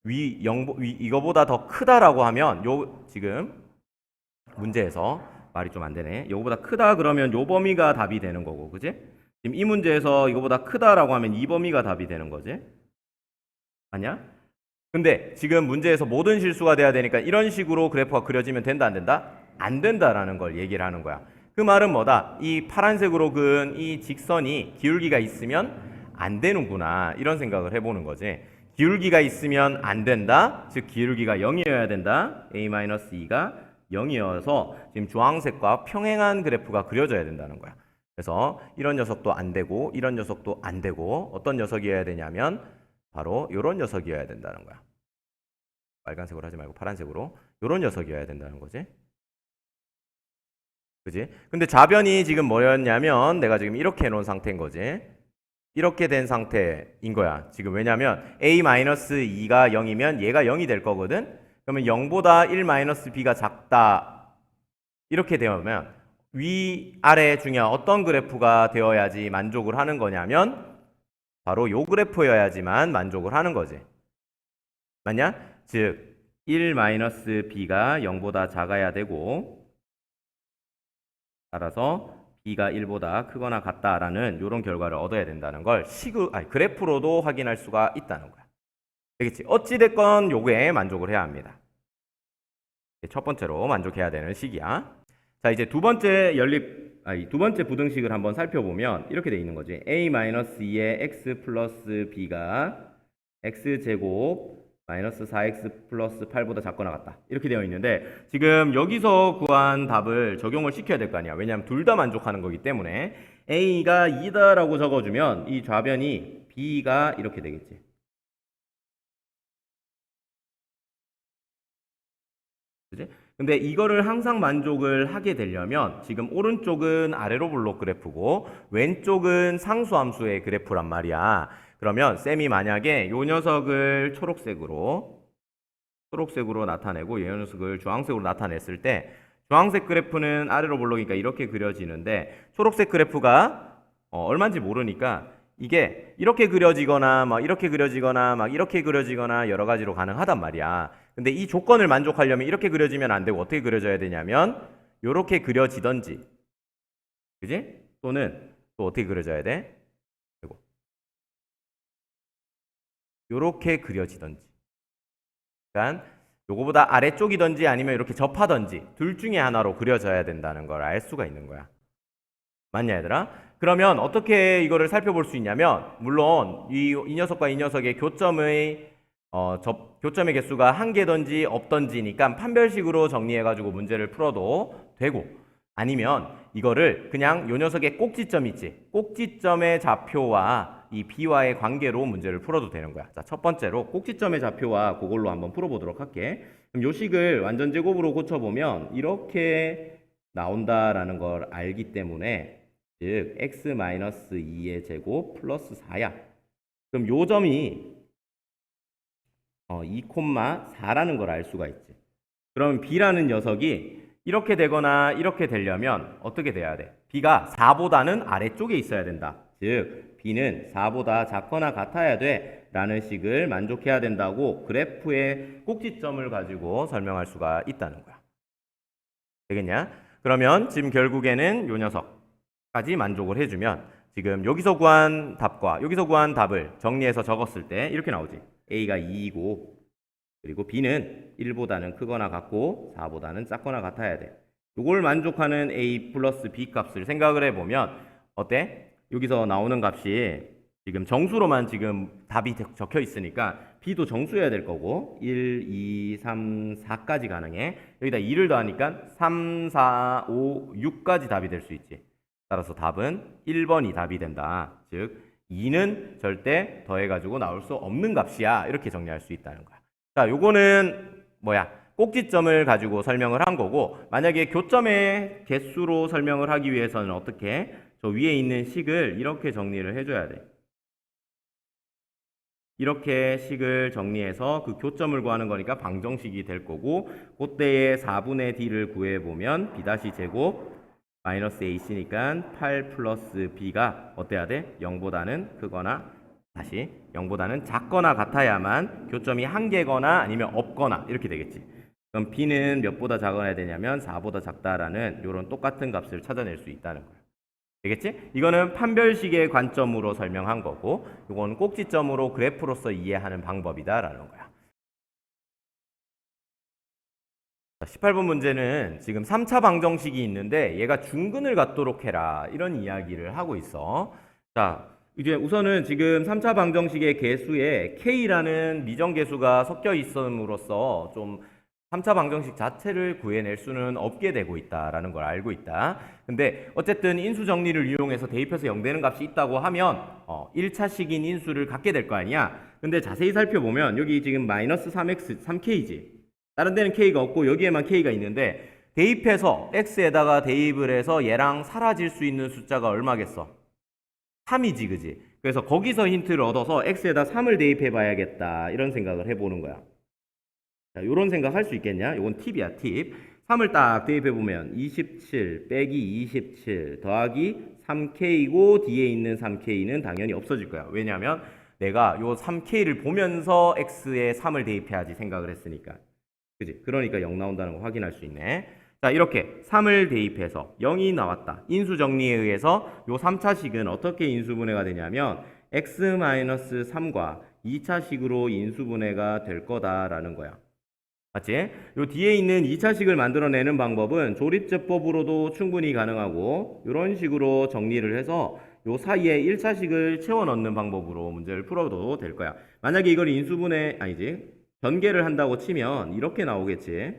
이거보다 더 크다라고 하면 지금 문제에서 말이 좀 안 되네. 이거보다 크다 그러면 요 범위가 답이 되는 거고, 그지? 지금 이 문제에서 이거보다 크다라고 하면 이 범위가 답이 되는 거지. 아니야? 근데 지금 문제에서 모든 실수가 돼야 되니까 이런 식으로 그래프가 그려지면 된다 안 된다? 안 된다라는 걸 얘기를 하는 거야. 그 말은 뭐다? 이 파란색으로 그은 이 직선이 기울기가 있으면 안 되는구나 이런 생각을 해보는 거지. 기울기가 있으면 안 된다. 즉 기울기가 0이어야 된다. a-2가 0이어서 지금 주황색과 평행한 그래프가 그려져야 된다는 거야. 그래서 이런 녀석도 안 되고 이런 녀석도 안 되고 어떤 녀석이어야 되냐면 바로 이런 녀석이어야 된다는 거야. 빨간색으로 하지 말고 파란색으로 이런 녀석이어야 된다는 거지. 그지? 근데 좌변이 지금 뭐였냐면 내가 지금 이렇게 해놓은 상태인 거지. 이렇게 된 상태인 거야. 지금 왜냐면 a-2가 0이면 얘가 0이 될 거거든. 그러면 0보다 1-b가 작다. 이렇게 되면 위아래 중에 어떤 그래프가 되어야지 만족을 하는 거냐면 바로 요 그래프여야지만 만족을 하는 거지. 맞냐? 즉 1-b가 0보다 작아야 되고 따라서 b가 1보다 크거나 같다라는 이런 결과를 얻어야 된다는 걸 그래프로도 확인할 수가 있다는 거야. 되겠지? 어찌됐건 요거에 만족을 해야 합니다. 첫 번째로 만족해야 되는 식이야. 자, 이제 두 번째 부등식을 한번 살펴보면 이렇게 돼 있는 거지. a-2의 x 플러스 b가 x제곱 마이너스 4x 플러스 8보다 작거나 같다. 이렇게 되어 있는데 지금 여기서 구한 답을 적용을 시켜야 될 거 아니야. 왜냐하면 둘 다 만족하는 거기 때문에 a가 2다라고 적어주면 이 좌변이 b가 이렇게 되겠지. 그지? 근데 이거를 항상 만족을 하게 되려면 지금 오른쪽은 아래로 블록 그래프고 왼쪽은 상수함수의 그래프란 말이야. 그러면 쌤이 만약에 요 녀석을 초록색으로 나타내고 이 녀석을 주황색으로 나타냈을 때 주황색 그래프는 아래로 블록이니까 이렇게 그려지는데 초록색 그래프가 얼마인지 모르니까 이게 이렇게 그려지거나 막 이렇게 그려지거나 막 이렇게 그려지거나 여러 가지로 가능하단 말이야. 근데 이 조건을 만족하려면 이렇게 그려지면 안 되고 어떻게 그려져야 되냐면 요렇게 그려지던지, 그지? 또는 또 어떻게 그려져야 돼? 그리고 요렇게 그려지던지. 그러니까 요거보다 아래쪽이던지 아니면 이렇게 접하던지 둘 중에 하나로 그려져야 된다는 걸 알 수가 있는 거야. 맞냐 얘들아? 그러면 어떻게 이거를 살펴볼 수 있냐면 물론 이 녀석과 이 녀석의 교점의 개수가 한 개던지 없던지니까 판별식으로 정리해가지고 문제를 풀어도 되고, 아니면 이거를 그냥 요 녀석의 꼭지점 있지? 꼭지점의 좌표와 이 B와의 관계로 문제를 풀어도 되는 거야. 자, 첫 번째로 꼭지점의 좌표와 그걸로 한번 풀어보도록 할게. 그럼 요 식을 완전 제곱으로 고쳐보면 이렇게 나온다라는 걸 알기 때문에, 즉 x-2의 제곱 플러스 4야. 그럼 요 점이 2,4라는 걸 알 수가 있지. 그럼 b라는 녀석이 이렇게 되거나 이렇게 되려면 어떻게 돼야 돼? b가 4보다는 아래쪽에 있어야 된다. 즉 b는 4보다 작거나 같아야 돼 라는 식을 만족해야 된다고 그래프의 꼭지점을 가지고 설명할 수가 있다는 거야. 되겠냐? 그러면 지금 결국에는 요 녀석까지 만족을 해주면 지금 여기서 구한 답과 여기서 구한 답을 정리해서 적었을 때 이렇게 나오지. A가 2이고 그리고 B는 1보다는 크거나 같고 4보다는 작거나 같아야 돼. 이걸 만족하는 A 플러스 B 값을 생각을 해보면 어때? 여기서 나오는 값이 지금 정수로만 지금 답이 적혀 있으니까 B도 정수여야 될 거고 1, 2, 3, 4까지 가능해. 여기다 2를 더하니까 3, 4, 5, 6까지 답이 될 수 있지. 따라서 답은 1번이 답이 된다. 즉 2는 절대 더해가지고 나올 수 없는 값이야. 이렇게 정리할 수 있다는 거야. 자, 요거는 뭐야? 꼭지점을 가지고 설명을 한 거고, 만약에 교점의 개수로 설명을 하기 위해서는 어떻게? 저 위에 있는 식을 이렇게 정리를 해줘야 돼. 이렇게 식을 정리해서 그 교점을 구하는 거니까 방정식이 될 거고, 그때의 4분의 d를 구해보면 b' 제곱 마이너스 ac니까 8 플러스 b가 어때야 돼? 0보다는 크거나 다시 0보다는 작거나 같아야만 교점이 한 개거나 아니면 없거나 이렇게 되겠지. 그럼 b는 몇보다 작아야 되냐면 4보다 작다라는 이런 똑같은 값을 찾아낼 수 있다는 거야. 되겠지? 이거는 판별식의 관점으로 설명한 거고, 이건 꼭지점으로 그래프로서 이해하는 방법이다라는 거야. 18번 문제는 지금 3차 방정식이 있는데 얘가 중근을 갖도록 해라 이런 이야기를 하고 있어. 자, 이제 우선은 지금 3차 방정식의 개수에 k라는 미정계수가 섞여 있음으로써 좀 3차 방정식 자체를 구해낼 수는 없게 되고 있다라는 걸 알고 있다. 근데 어쨌든 인수 정리를 이용해서 대입해서 0 되는 값이 있다고 하면 1차식인 인수를 갖게 될 거 아니야. 근데 자세히 살펴보면 여기 지금 마이너스 3x, 3k지. 다른 데는 k가 없고 여기에만 k가 있는데 대입해서 x에다가 대입을 해서 얘랑 사라질 수 있는 숫자가 얼마겠어? 3이지, 그지? 그래서 거기서 힌트를 얻어서 x에다 3을 대입해 봐야겠다 이런 생각을 해보는 거야. 자, 요런 생각 할 수 있겠냐? 요건 팁이야, 팁. 3을 딱 대입해 보면 27 빼기 27 더하기 3k이고 뒤에 있는 3k는 당연히 없어질 거야. 왜냐하면 내가 요 3k를 보면서 x에 3을 대입해야지 생각을 했으니까. 그지? 그러니까 0 나온다는 거 확인할 수 있네. 자, 이렇게 3을 대입해서 0이 나왔다. 인수 정리에 의해서 요 3차식은 어떻게 인수분해가 되냐면 x-3과 2차식으로 인수분해가 될 거다라는 거야. 맞지? 요 뒤에 있는 2차식을 만들어내는 방법은 조립제법으로도 충분히 가능하고 이런 식으로 정리를 해서 요 사이에 1차식을 채워 넣는 방법으로 문제를 풀어도 될 거야. 만약에 이걸 인수분해 아니지 전개를 한다고 치면 이렇게 나오겠지.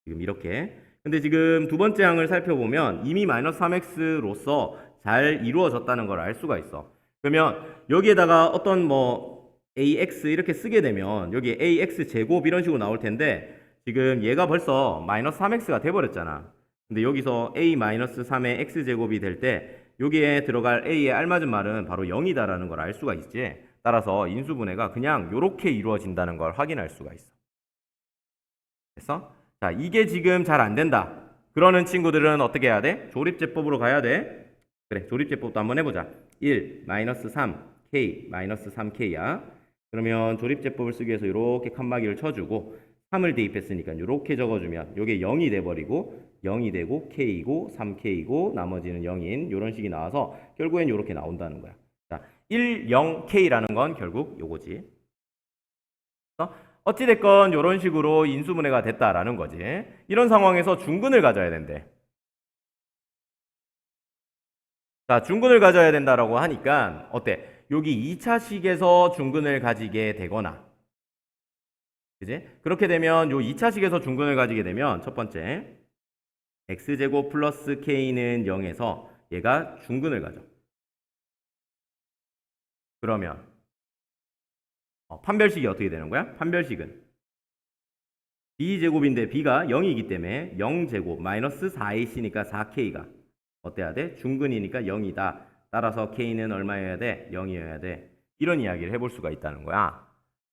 지금 이렇게. 근데 지금 두 번째 항을 살펴보면 이미 마이너스 3x로서 잘 이루어졌다는 걸 알 수가 있어. 그러면 여기에다가 어떤 ax 이렇게 쓰게 되면 여기 ax 제곱 이런 식으로 나올 텐데 지금 얘가 벌써 마이너스 3x가 돼버렸잖아. 근데 여기서 a 마이너스 3의 x 제곱이 될 때 여기에 들어갈 a에 알맞은 말은 바로 0이다라는 걸 알 수가 있지. 따라서 인수분해가 그냥 이렇게 이루어진다는 걸 확인할 수가 있어. 됐어? 자, 이게 지금 잘 안 된다. 그러는 친구들은 어떻게 해야 돼? 조립제법으로 가야 돼. 그래, 조립제법도 한번 해보자. 1 마이너스 3 k 마이너스 3k야. 그러면 조립제법을 쓰기 위해서 이렇게 칸막이를 쳐주고 3을 대입했으니까 이렇게 적어주면 이게 0이 돼버리고 0이 되고 k이고 3k이고 나머지는 0인 이런 식이 나와서 결국엔 이렇게 나온다는 거야. 자, 1, 0, k라는 건 결국 요거지. 어찌됐건 이런 식으로 인수분해가 됐다라는 거지. 이런 상황에서 중근을 가져야 된대. 자, 중근을 가져야 된다라고 하니까 어때? 여기 2차식에서 중근을 가지게 되거나, 그지? 그렇게 되면 요 2차식에서 중근을 가지게 되면 첫 번째 x제곱 플러스 k는 0에서 얘가 중근을 가져. 그러면 판별식이 어떻게 되는 거야? 판별식은 b제곱인데 b가 0이기 때문에 0제곱 마이너스 4ac니까 4k가 어때야 돼? 중근이니까 0이다. 따라서 k는 얼마여야 돼? 0이어야 돼. 이런 이야기를 해볼 수가 있다는 거야.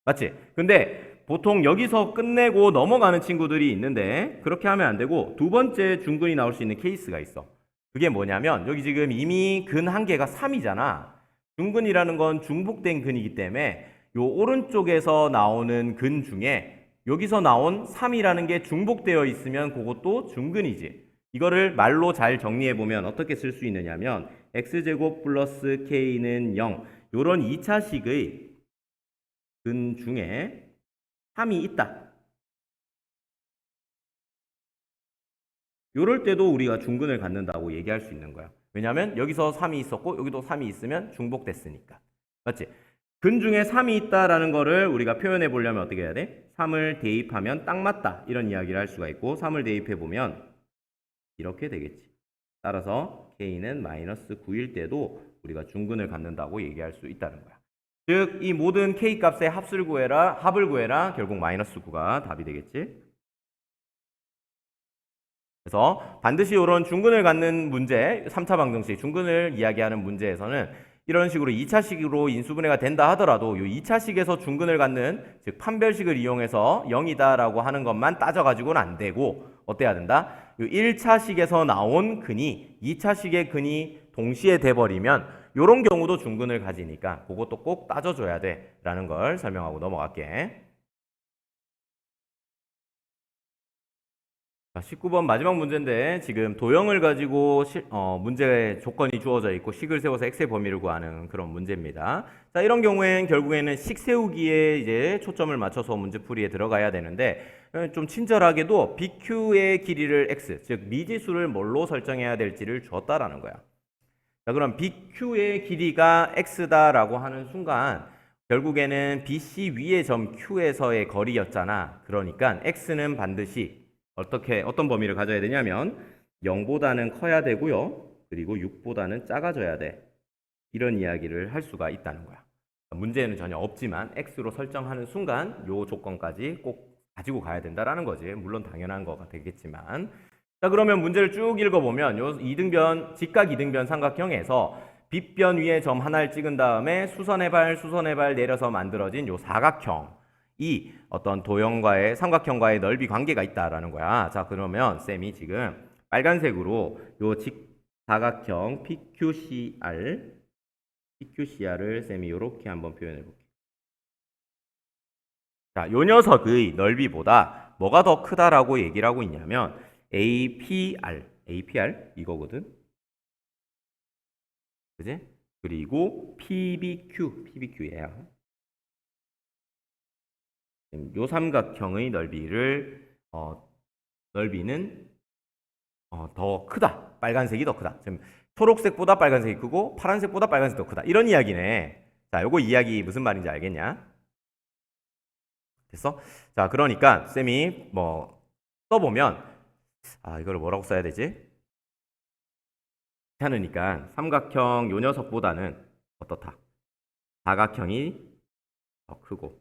맞지? 근데 보통 여기서 끝내고 넘어가는 친구들이 있는데 그렇게 하면 안 되고 두 번째 중근이 나올 수 있는 케이스가 있어. 그게 뭐냐면 여기 지금 이미 근 한 개가 3이잖아. 중근이라는 건 중복된 근이기 때문에 요 오른쪽에서 나오는 근 중에 여기서 나온 3이라는 게 중복되어 있으면 그것도 중근이지. 이거를 말로 잘 정리해보면 어떻게 쓸 수 있느냐면 x제곱 플러스 k는 0 요런 2차식의 근 중에 3이 있다. 요럴 때도 우리가 중근을 갖는다고 얘기할 수 있는 거야. 왜냐하면 여기서 3이 있었고 여기도 3이 있으면 중복됐으니까. 맞지? 근 중에 3이 있다라는 거를 우리가 표현해 보려면 어떻게 해야 돼? 3을 대입하면 딱 맞다. 이런 이야기를 할 수가 있고 3을 대입해 보면 이렇게 되겠지. 따라서 k는 마이너스 9일 때도 우리가 중근을 갖는다고 얘기할 수 있다는 거야. 즉, 이 모든 k 값의 합을 구해라. 결국 마이너스 9가 답이 되겠지. 그래서 반드시 이런 중근을 갖는 문제, 3차 방정식 중근을 이야기하는 문제에서는 이런 식으로 2차식으로 인수분해가 된다 하더라도 이 2차식에서 중근을 갖는 즉 판별식을 이용해서 0이다라고 하는 것만 따져가지고는 안 되고 어때야 된다? 이 1차식에서 나온 근이 2차식의 근이 동시에 돼버리면 이런 경우도 중근을 가지니까 그것도 꼭 따져줘야 돼라는 걸 설명하고 넘어갈게. 자, 19번 마지막 문제인데 지금 도형을 가지고 문제 조건이 주어져 있고 식을 세워서 x의 범위를 구하는 그런 문제입니다. 자, 이런 경우엔 결국에는 식 세우기에 이제 초점을 맞춰서 문제풀이에 들어가야 되는데 좀 친절하게도 BQ의 길이를 x, 즉 미지수를 뭘로 설정해야 될지를 줬다라는 거야. 자, 그럼 BQ의 길이가 x다라고 하는 순간 결국에는 BC 위의 점 Q에서의 거리였잖아. 그러니까 x는 반드시 어떤 범위를 가져야 되냐면 0보다는 커야 되고요. 그리고 6보다는 작아져야 돼. 이런 이야기를 할 수가 있다는 거야. 문제는 전혀 없지만 x로 설정하는 순간 요 조건까지 꼭 가지고 가야 된다라는 거지. 물론 당연한 거가 되겠지만. 자, 그러면 문제를 쭉 읽어보면 요 직각 이등변 삼각형에서 빗변 위에 점 하나를 찍은 다음에 수선의 발 내려서 만들어진 요 사각형. 이 어떤 도형과의 삼각형과의 넓이 관계가 있다라는 거야. 자, 그러면 쌤이 지금 빨간색으로 요 직사각형 PQCR을 쌤이 이렇게 한번 표현해 볼게요. 자, 요 녀석의 넓이보다 뭐가 더 크다라고 얘기를 하고 있냐면 APR 이거거든. 그지? 그리고 PBQ예요. 요 삼각형의 넓이는 더 크다. 빨간색이 더 크다. 지금 초록색보다 빨간색이 크고 파란색보다 빨간색이 더 크다. 이런 이야기네. 자, 요거 이야기 무슨 말인지 알겠냐? 됐어? 자, 그러니까 쌤이 써보면 이걸 뭐라고 써야 되지? 괜찮으니까 삼각형 요 녀석보다는 어떻다? 사각형이 더 크고,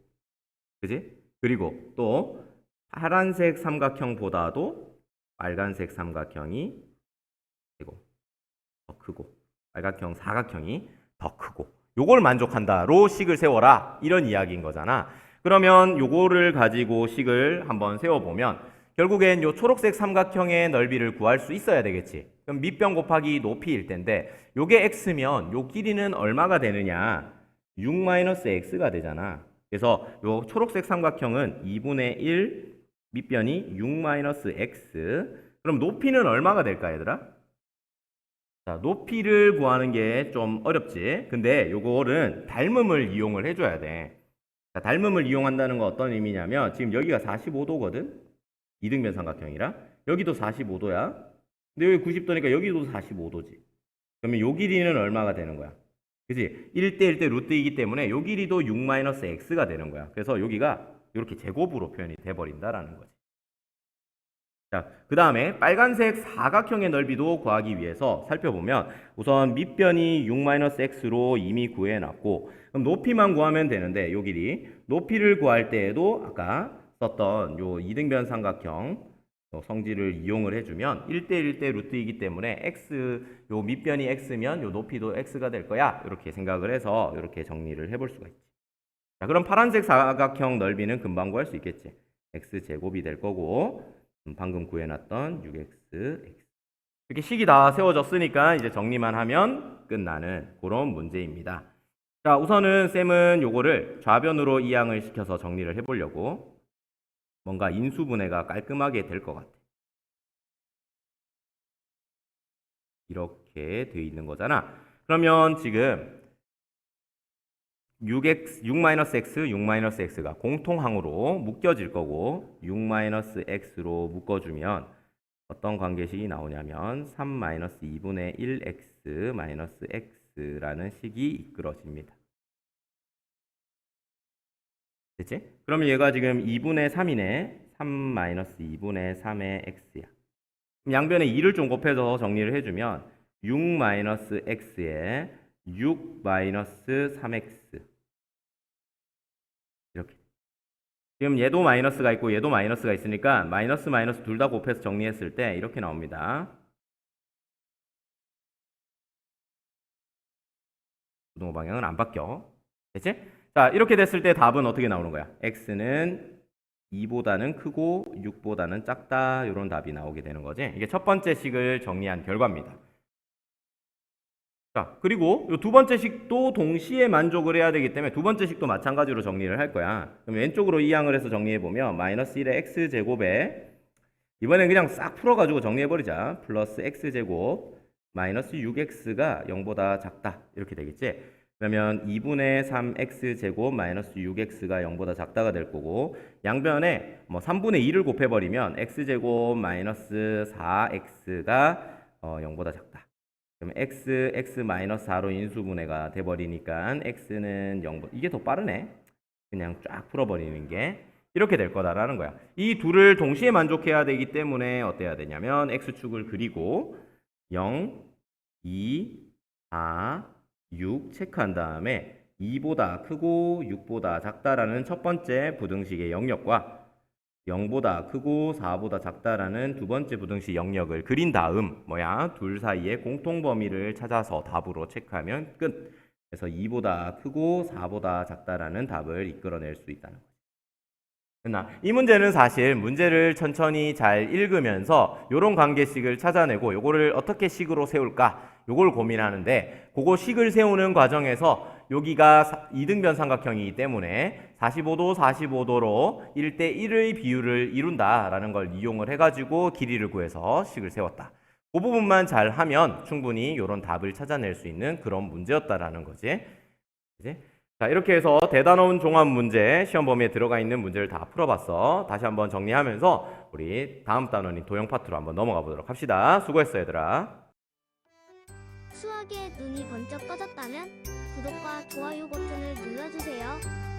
그지? 그리고 또 파란색 삼각형보다도 빨간색 삼각형이 더 크고 사각형이 더 크고 요걸 만족한다로 식을 세워라 이런 이야기인 거잖아. 그러면 요거를 가지고 식을 한번 세워보면 결국엔 요 초록색 삼각형의 넓이를 구할 수 있어야 되겠지. 그럼 밑변 곱하기 높이일 텐데 요게 x면 요 길이는 얼마가 되느냐? 6-x가 되잖아. 그래서 요 초록색 삼각형은 2분의 1 밑변이 6-x. 그럼 높이는 얼마가 될까, 얘들아? 자, 높이를 구하는 게 좀 어렵지. 근데 요거는 닮음을 이용을 해줘야 돼. 자, 닮음을 이용한다는 건 어떤 의미냐면 지금 여기가 45도거든? 이등변 삼각형이라. 여기도 45도야. 근데 여기 90도니까 여기도 45도지. 그러면 요 길이는 얼마가 되는 거야? 그치? 1대 1대 루트이기 때문에 요 길이도 6-x가 되는 거야. 그래서 여기가 이렇게 제곱으로 표현이 돼버린다라는 거지. 자, 그 다음에 빨간색 사각형의 넓이도 구하기 위해서 살펴보면 우선 밑변이 6-x로 이미 구해놨고 그럼 높이만 구하면 되는데 요 길이 높이를 구할 때에도 아까 썼던 요 이등변 삼각형 성질을 이용을 해주면 1대 1대 루트이기 때문에 x 요 밑변이 x면 요 높이도 x가 될 거야 이렇게 생각을 해서 이렇게 정리를 해볼 수가 있지. 자, 그럼 파란색 사각형 넓이는 금방 구할 수 있겠지. x제곱이 될 거고 방금 구해놨던 6x 이렇게 식이 다 세워졌으니까 이제 정리만 하면 끝나는 그런 문제입니다. 자, 우선은 쌤은 요거를 좌변으로 이항을 시켜서 정리를 해보려고 뭔가 인수분해가 깔끔하게 될 것 같아. 이렇게 되어 있는 거잖아. 그러면 지금 6x, 6-x가 공통항으로 묶여질 거고 6-x로 묶어주면 어떤 관계식이 나오냐면 3-2분의 1x x라는 식이 이끌어집니다. 됐지? 그러면 얘가 지금 2분의 3이네. 3-2분의 3의 x야. 그럼 양변에 2를 좀 곱해서 정리를 해주면 6-x에 6-3x 이렇게. 지금 얘도 마이너스가 있고 얘도 마이너스가 있으니까 마이너스 마이너스 둘 다 곱해서 정리했을 때 이렇게 나옵니다. 부동호 방향은 안 바뀌어. 됐지? 자, 이렇게 됐을 때 답은 어떻게 나오는 거야? x는 2보다는 크고 6보다는 작다. 이런 답이 나오게 되는 거지. 이게 첫 번째 식을 정리한 결과입니다. 자, 그리고 이 두 번째 식도 동시에 만족을 해야 되기 때문에 두 번째 식도 마찬가지로 정리를 할 거야. 그럼 왼쪽으로 이항을 해서 정리해보면 마이너스 1의 x제곱에 이번엔 그냥 싹 풀어가지고 정리해버리자. 플러스 x제곱 마이너스 6x가 0보다 작다. 이렇게 되겠지? 그러면 2분의 3x제곱 마이너스 6x가 0보다 작다가 될 거고 양변에 뭐 3분의 2를 곱해버리면 x제곱 마이너스 4x가 0보다 작다. 그러면 x 마이너스 4로 인수분해가 돼버리니까 x는 0보다 이게 더 빠르네. 그냥 쫙 풀어버리는 게 이렇게 될 거다라는 거야. 이 둘을 동시에 만족해야 되기 때문에 어때야 되냐면 x축을 그리고 0, 2, 4, 6 체크한 다음에 2보다 크고 6보다 작다라는 첫 번째 부등식의 영역과 0보다 크고 4보다 작다라는 두 번째 부등식 영역을 그린 다음 둘 사이의 공통 범위를 찾아서 답으로 체크하면 끝. 그래서 2보다 크고 4보다 작다라는 답을 이끌어낼 수 있다는 거죠. 이 문제는 사실 문제를 천천히 잘 읽으면서 이런 관계식을 찾아내고 요거를 어떻게 식으로 세울까 요걸 고민하는데 그거 식을 세우는 과정에서 여기가 이등변 삼각형이기 때문에 45도 45도로 1대 1의 비율을 이룬다라는 걸 이용을 해가지고 길이를 구해서 식을 세웠다. 그 부분만 잘 하면 충분히 이런 답을 찾아낼 수 있는 그런 문제였다라는 거지. 그치? 자, 이렇게 해서 대단원 종합 문제 시험 범위에 들어가 있는 문제를 다 풀어봤어. 다시 한번 정리하면서 우리 다음 단원인 도형 파트로 한번 넘어가 보도록 합시다. 수고했어, 얘들아. 수학에 눈이 번쩍 떠졌다면 구독과 좋아요 버튼을 눌러주세요.